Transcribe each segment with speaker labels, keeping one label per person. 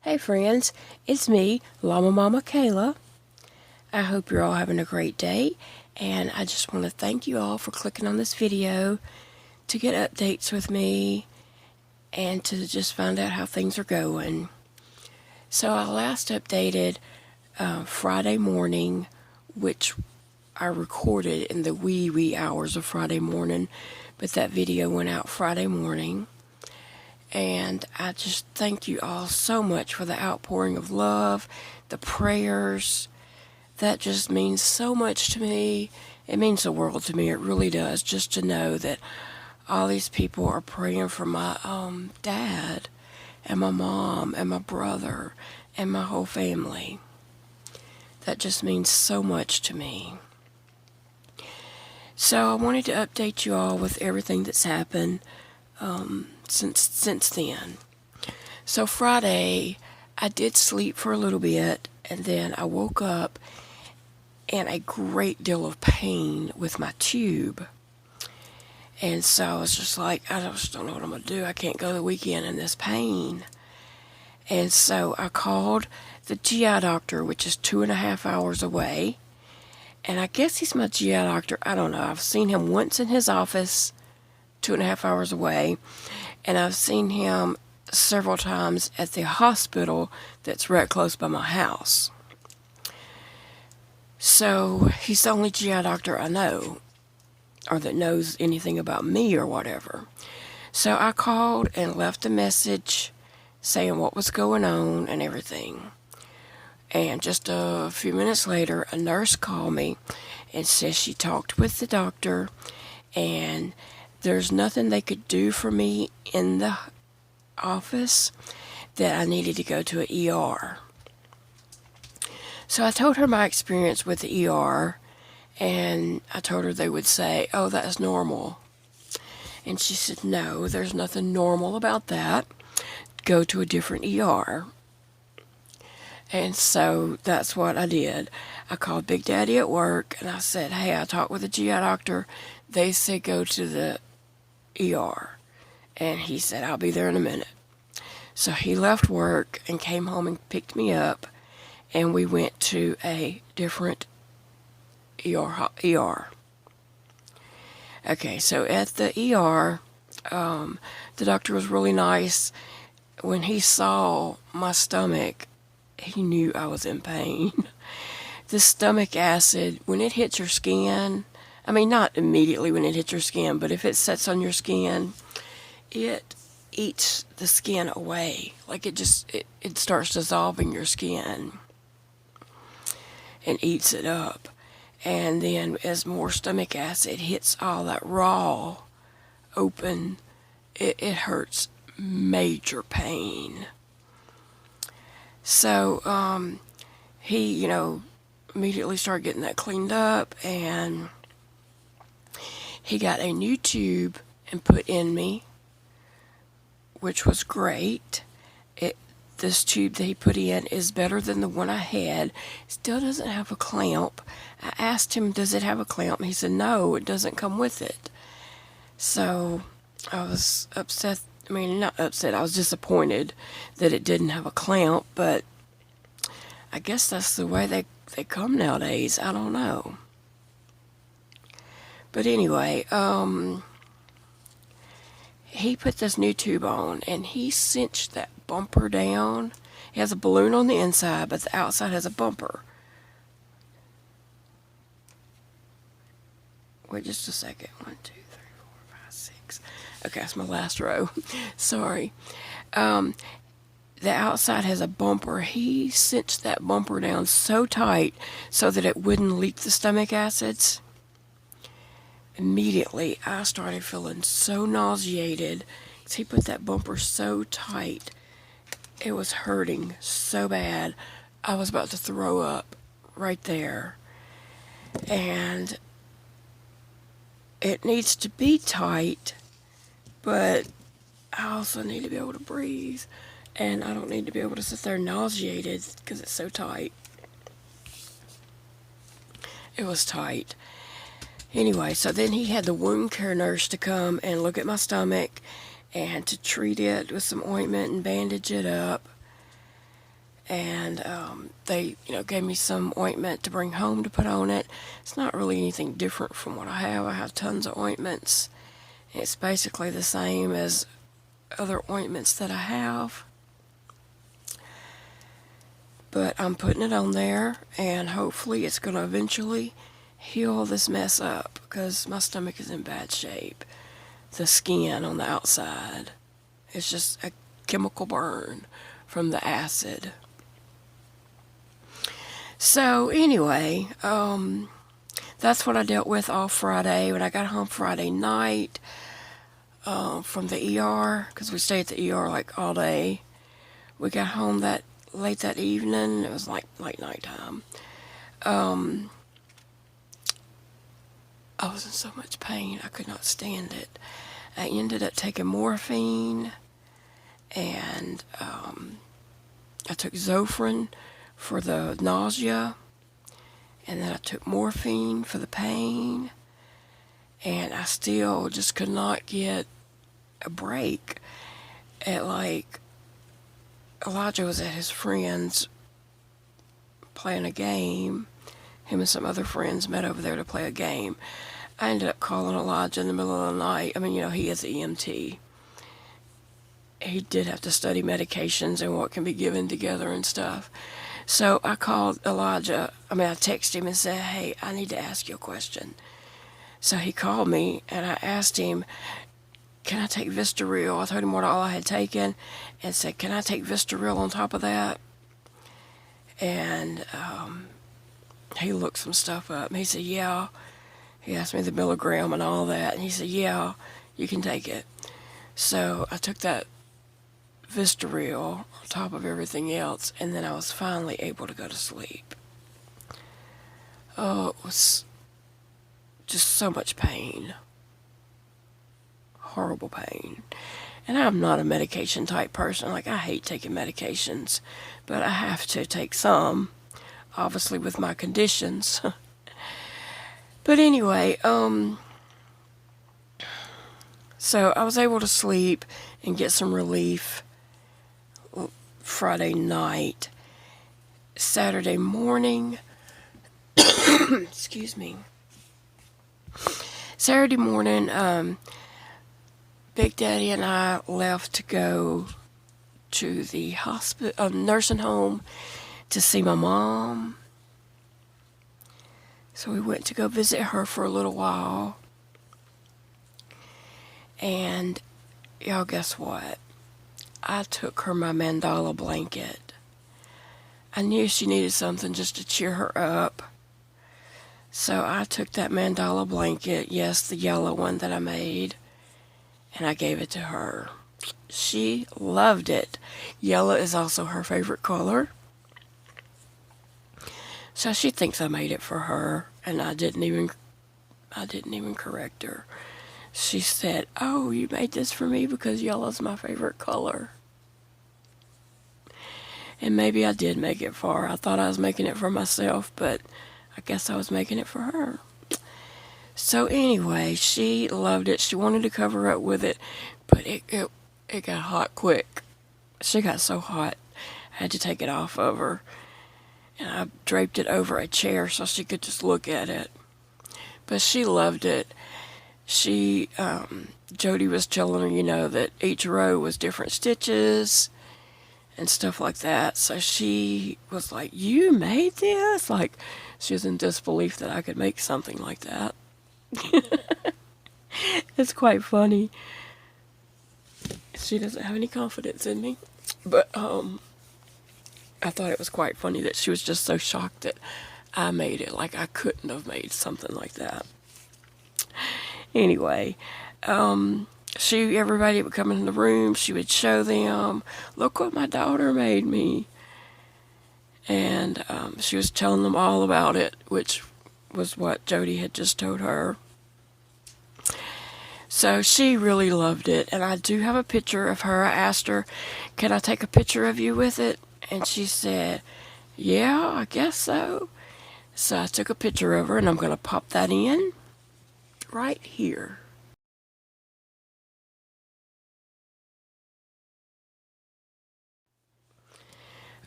Speaker 1: Hey friends, it's me, LlamaMamaKayla. I hope you're all having a great day, and I just want to thank you all for clicking on this video to get updates with me and to just find out how things are going. So I last updated Friday morning, which I recorded in the wee hours of Friday morning, but that video went out Friday morning. And I just thank you all so much for the outpouring of love, the prayers. That just means so much to me. It means the world to me. It really does, just to know that all these people are praying for my dad and my mom and my brother and my whole family. That just means so much to me. So I wanted to update you all with everything that's happened since then. So Friday, I did sleep for a little bit, and then I woke up in a great deal of pain with my tube. And so I was just like, I just don't know what I'm going to do. I can't go the weekend in this pain. And so I called the GI doctor, which is 2.5 hours away. And I guess he's my GI doctor. I don't know. I've seen him once in his office, 2.5 hours away. And I've seen him several times at the hospital that's right close by my house. So he's the only GI doctor I know, or that knows anything about me or whatever. So I called and left a message saying what was going on and everything. And just a few minutes later, a nurse called me and says she talked with the doctor and there's nothing they could do for me in the office, that I needed to go to an ER. So I told her my experience with the ER, and I told her they would say, oh, that's normal. And she said, no, there's nothing normal about that. Go to a different ER. And so that's what I did. I called Big Daddy at work, and I said, hey, I talked with the GI doctor. They said go to the ER. And he said, I'll be there in a minute. So he left work and came home and picked me up, and we went to a different ER. Okay, so at the ER, the doctor was really nice. When he saw my stomach, he knew I was in pain. The stomach acid, when it hits your skin, I mean, not immediately when it hits your skin, but if it sets on your skin, it eats the skin away. Like it starts dissolving your skin and eats it up. And then as more stomach acid hits all that raw open, it hurts major pain. So he, immediately started getting that cleaned up, and he got a new tube and put in me, which was great. This tube that he put in is better than the one I had. Still doesn't have a clamp. I asked him, does it have a clamp? He said, no, it doesn't come with it. So I was upset. I mean, not upset. I was disappointed that it didn't have a clamp, but I guess that's the way they come nowadays. I don't know. But anyway, he put this new tube on, and he cinched that bumper down. It has a balloon on the inside, but the outside has a bumper. Wait just a second. 1, 2, 3, 4, 5, 6. Okay, that's my last row. Sorry. The outside has a bumper. He cinched that bumper down so tight so that it wouldn't leak the stomach acids. Immediately, I started feeling so nauseated because he put that bumper so tight. It was hurting so bad. I was about to throw up right there. And it needs to be tight, but I also need to be able to breathe. And I don't need to be able to sit there nauseated because it's so tight. It was tight. Anyway, so then he had the wound care nurse to come and look at my stomach and to treat it with some ointment and bandage it up. and they, gave me some ointment to bring home to put on it. It's not really anything different from what I have. I have tons of ointments. It's basically the same as other ointments that I have. But I'm putting it on there, and hopefully it's going to eventually heal this mess up, because my stomach is in bad shape. The skin on the outside, it's just a chemical burn from the acid. So anyway, that's what I dealt with all Friday. When I got home Friday night from the ER, because we stayed at the ER like all day, we got home late that evening. It was like late nighttime. I was in so much pain, I could not stand it. I ended up taking morphine, and I took Zofran for the nausea, and then I took morphine for the pain, and I still just could not get a break. Elijah was at his friend's playing a game. Him and some other friends met over there to play a game. I ended up calling Elijah in the middle of the night. I mean, he is an EMT. He did have to study medications and what can be given together and stuff. So I called Elijah. I texted him and said, hey, I need to ask you a question. So he called me, and I asked him, can I take Vistaril? I told him what all I had taken, and said, can I take Vistaril on top of that? And he looked some stuff up, and he said, yeah. He asked me the milligram and all that, and he said, yeah, you can take it. So I took that Vistaril on top of everything else, and then I was finally able to go to sleep. Oh, it was just so much pain. Horrible pain. And I'm not a medication type person. I hate taking medications, but I have to take some, obviously with my conditions. But anyway, so I was able to sleep and get some relief Friday night. Saturday morning, excuse me. Saturday morning, Big Daddy and I left to go to the hospital, nursing home, to see my mom. So we went to go visit her for a little while. And y'all, guess what? I took her my mandala blanket. I knew she needed something just to cheer her up. So I took that mandala blanket, yes, the yellow one that I made, and I gave it to her. She loved it. Yellow is also her favorite color. So she thinks I made it for her, and I didn't even correct her. She said, oh, you made this for me because yellow's my favorite color. And maybe I did make it for her. I thought I was making it for myself, but I guess I was making it for her. So anyway, she loved it. She wanted to cover up with it, but it got hot quick. She got so hot, I had to take it off of her. And I draped it over a chair so she could just look at it. But she loved it. Jody was telling her, that each row was different stitches and stuff like that. So she was like, you made this? She was in disbelief that I could make something like that. It's quite funny. She doesn't have any confidence in me. But, I thought it was quite funny that she was just so shocked that I made it. I couldn't have made something like that. Anyway, everybody would come in the room, she would show them, look what my daughter made me. And she was telling them all about it, which was what Jody had just told her. So she really loved it, and I do have a picture of her. I asked her, can I take a picture of you with it? And she said, yeah, I guess so. So I took a picture of her, and I'm going to pop that in right here.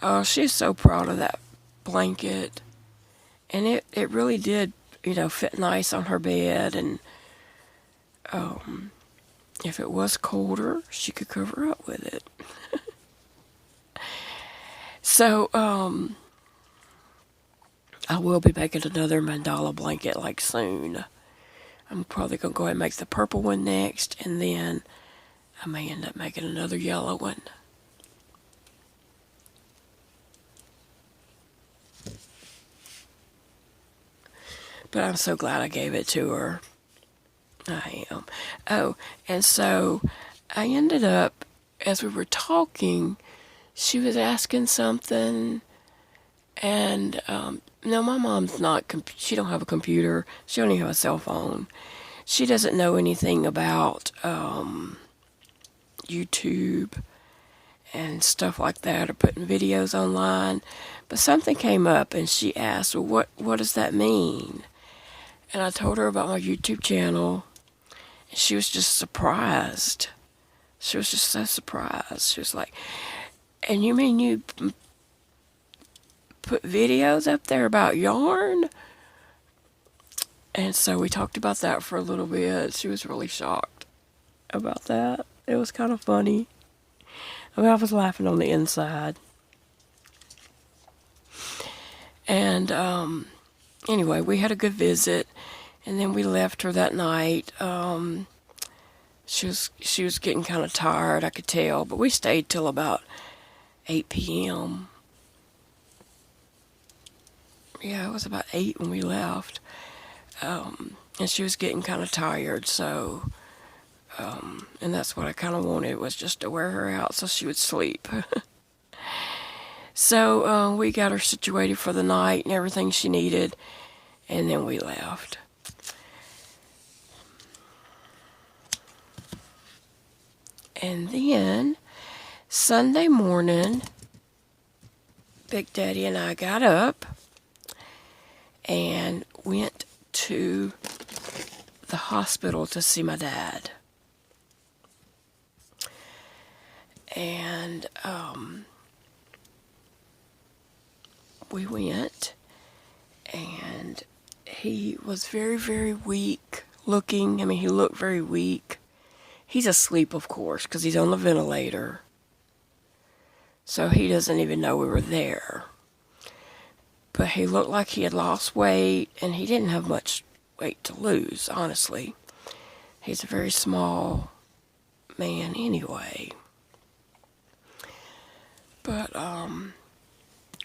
Speaker 1: Oh, she's so proud of that blanket. And it really did, fit nice on her bed. And if it was colder, she could cover up with it. So, I will be making another mandala blanket like soon. I'm probably going to go ahead and make the purple one next, and then I may end up making another yellow one. But I'm so glad I gave it to her. I am. Oh, and so I ended up, as we were talking, she was asking something, and no, my mom's not, she don't have a computer. She don't even have a cell phone. She doesn't know anything about YouTube and stuff like that, or putting videos online. But something came up, and she asked, well, what does that mean? And I told her about my YouTube channel, and she was just surprised. She was just so surprised. She was like, and you mean you put videos up there about yarn? And so we talked about that for a little bit. She was really shocked about that. It was kind of funny. I mean, I was laughing on the inside. And anyway, we had a good visit, and then we left her that night. She was getting kind of tired, I could tell, but we stayed till about 8 p.m. Yeah, it was about 8 when we left. And she was getting kind of tired, so, and that's what I kind of wanted, was just to wear her out so she would sleep. So we got her situated for the night and everything she needed, and then we left. And then Sunday morning, Big Daddy and I got up and went to the hospital to see my dad. And we went, and he was very, very weak looking. I mean, he looked very weak. He's asleep, of course, because he's on the ventilator. So he doesn't even know we were there. But he looked like he had lost weight, and he didn't have much weight to lose, honestly. He's a very small man anyway. But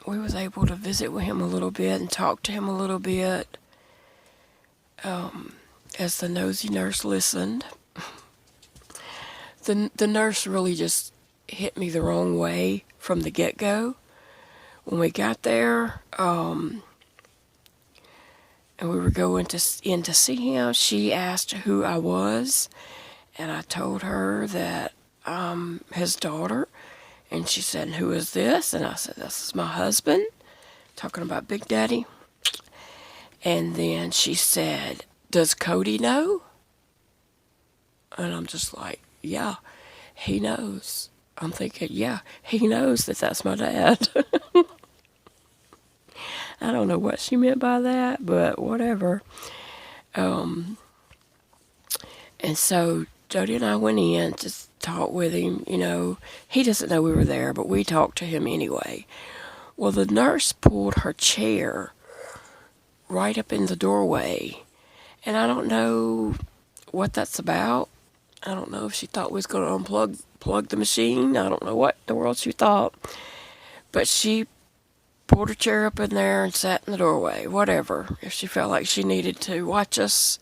Speaker 1: we was able to visit with him a little bit and talk to him a little bit as the nosy nurse listened. The nurse really just hit me the wrong way from the get-go. When we got there, and we were going in to see him, she asked who I was, and I told her that I'm his daughter, and she said, who is this? And I said, this is my husband, talking about Big Daddy. And then she said, does Cody know? And I'm just like, yeah, he knows. I'm thinking, yeah, he knows that that's my dad. I don't know what she meant by that, but whatever. And so Jody and I went in to talk with him. He doesn't know we were there, but we talked to him anyway. Well, the nurse pulled her chair right up in the doorway, and I don't know what that's about. I don't know if she thought we was going to unplug the machine. I don't know what in the world she thought. But she pulled her chair up in there and sat in the doorway. Whatever. If she felt like she needed to watch us,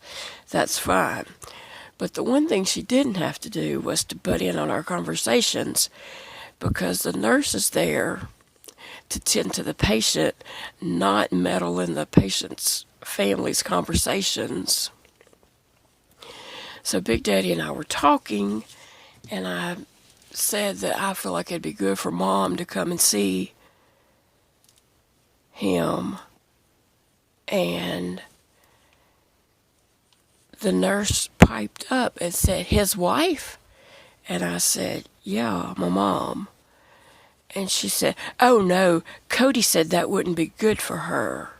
Speaker 1: that's fine. But the one thing she didn't have to do was to butt in on our conversations, because the nurse is there to tend to the patient, not meddle in the patient's family's conversations. So Big Daddy and I were talking, and I said that I feel like it'd be good for Mom to come and see him. And the nurse piped up and said, his wife? And I said, yeah, my mom. And she said, oh no, Cody said that wouldn't be good for her.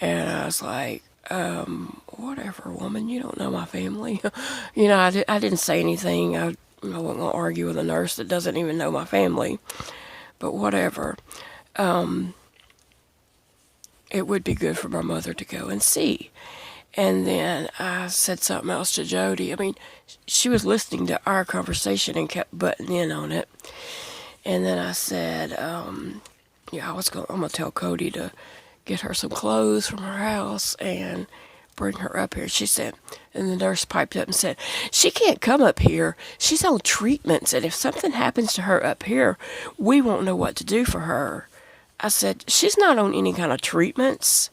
Speaker 1: And I was like, whatever, woman, you don't know my family. I didn't say anything. I wasn't going to argue with a nurse that doesn't even know my family. But whatever. It would be good for my mother to go and see. And then I said something else to Jody. I mean, she was listening to our conversation and kept butting in on it. And then I said, I'm going to tell Cody to get her some clothes from her house and bring her up here. She said, and the nurse piped up and said, she can't come up here. She's on treatments, and if something happens to her up here, we won't know what to do for her. I said, she's not on any kind of treatments.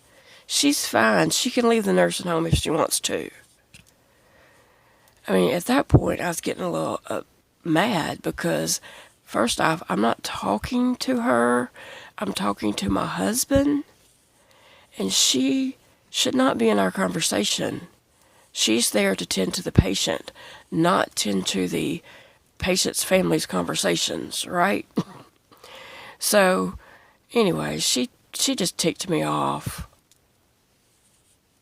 Speaker 1: She's fine. She can leave the nursing home if she wants to. I mean, at that point, I was getting a little mad because, first off, I'm not talking to her. I'm talking to my husband. And she should not be in our conversation. She's there to tend to the patient, not tend to the patient's family's conversations, right? So, anyway, she just ticked me off.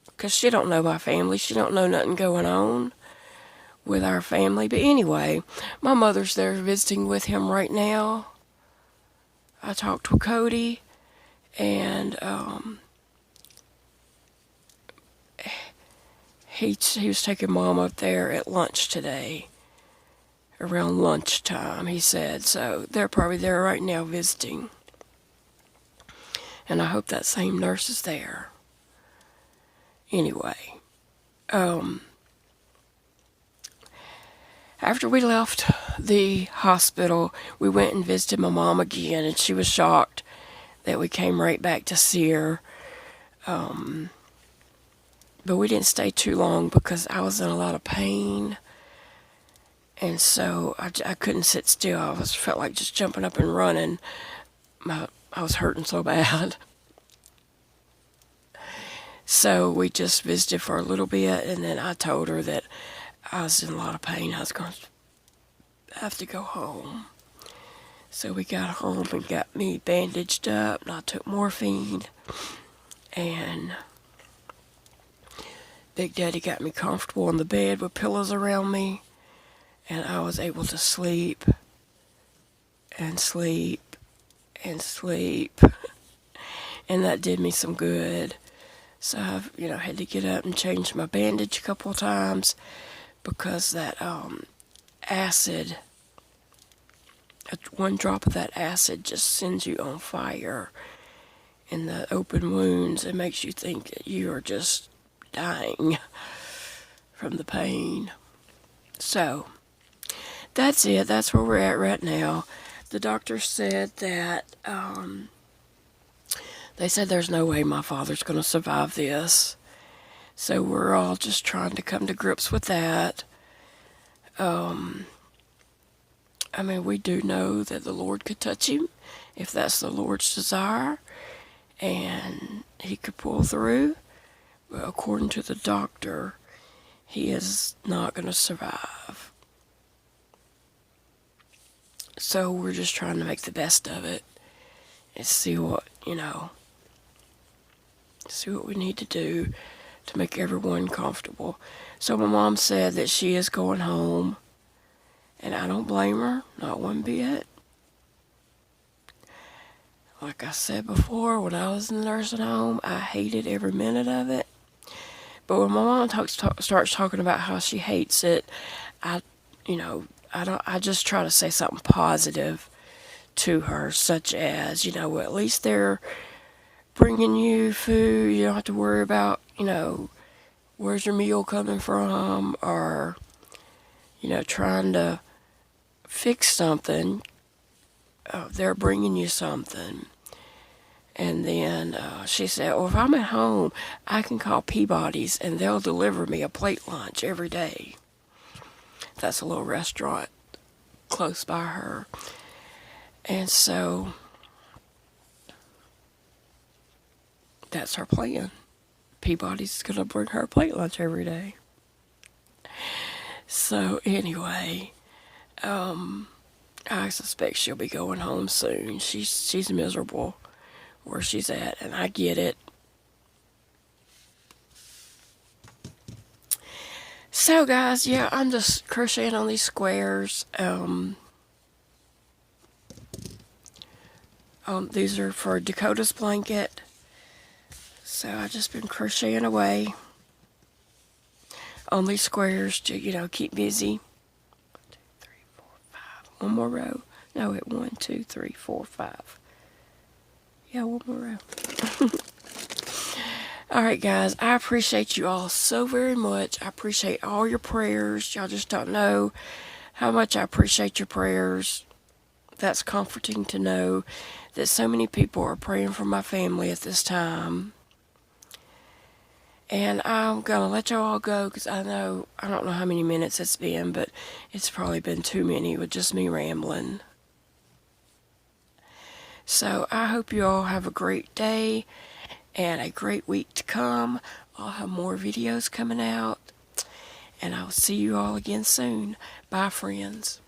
Speaker 1: Because she don't know my family. She don't know nothing going on with our family. But anyway, my mother's there visiting with him right now. I talked with Cody, and he was taking Mom up there at lunch today, around lunchtime, he said. So they're probably there right now visiting. And I hope that same nurse is there. Anyway, after we left the hospital, we went and visited my mom again, and she was shocked that we came right back to see her. But we didn't stay too long because I was in a lot of pain, and so I couldn't sit still. I felt like just jumping up and running. I was hurting so bad. So we just visited for a little bit, and then I told her that I was in a lot of pain. I was going to have to go home. So we got home and got me bandaged up, and I took morphine, and Big Daddy got me comfortable in the bed with pillows around me, and I was able to sleep and sleep and sleep, and that did me some good. So I've, had to get up and change my bandage a couple of times because that acid, one drop of that acid just sends you on fire in the open wounds. It makes you think that you are just dying from the pain. So that's it. That's where we're at right now. The doctor said that they said there's no way my father's going to survive this. So we're all just trying to come to grips with that. We do know that the Lord could touch him if that's the Lord's desire, and he could pull through. But according to the doctor, he is not going to survive. So we're just trying to make the best of it and see what we need to do to make everyone comfortable. So my mom said that she is going home, and I don't blame her, not one bit. Like I said before, when I was in the nursing home, I hated every minute of it. But when my mom starts talking about how she hates it, I just try to say something positive to her, such as, at least they're bringing you food. You don't have to worry about, where's your meal coming from, or, trying to fix something. They're bringing you something. And then she said, well, if I'm at home, I can call Peabody's and they'll deliver me a plate lunch every day. That's a little restaurant close by her. And so that's her plan. Peabody's going to bring her a plate lunch every day. So anyway, I suspect she'll be going home soon. She's miserable where she's at, and I get it. So guys, yeah, I'm just crocheting on these squares. These are for Dakota's blanket. So I've just been crocheting away on these squares to, you know, keep busy. 1, 2, 3, 4, 5. One more row. No, wait, 1, 2, 3, 4, 5. Yeah, one more row. Alright guys, I appreciate you all so very much. I appreciate all your prayers. Y'all just don't know how much I appreciate your prayers. That's comforting to know that so many people are praying for my family at this time. And I'm going to let y'all all go because I don't know how many minutes it's been, but it's probably been too many with just me rambling. So I hope you all have a great day and a great week to come. I'll have more videos coming out, and I'll see you all again soon. Bye, friends.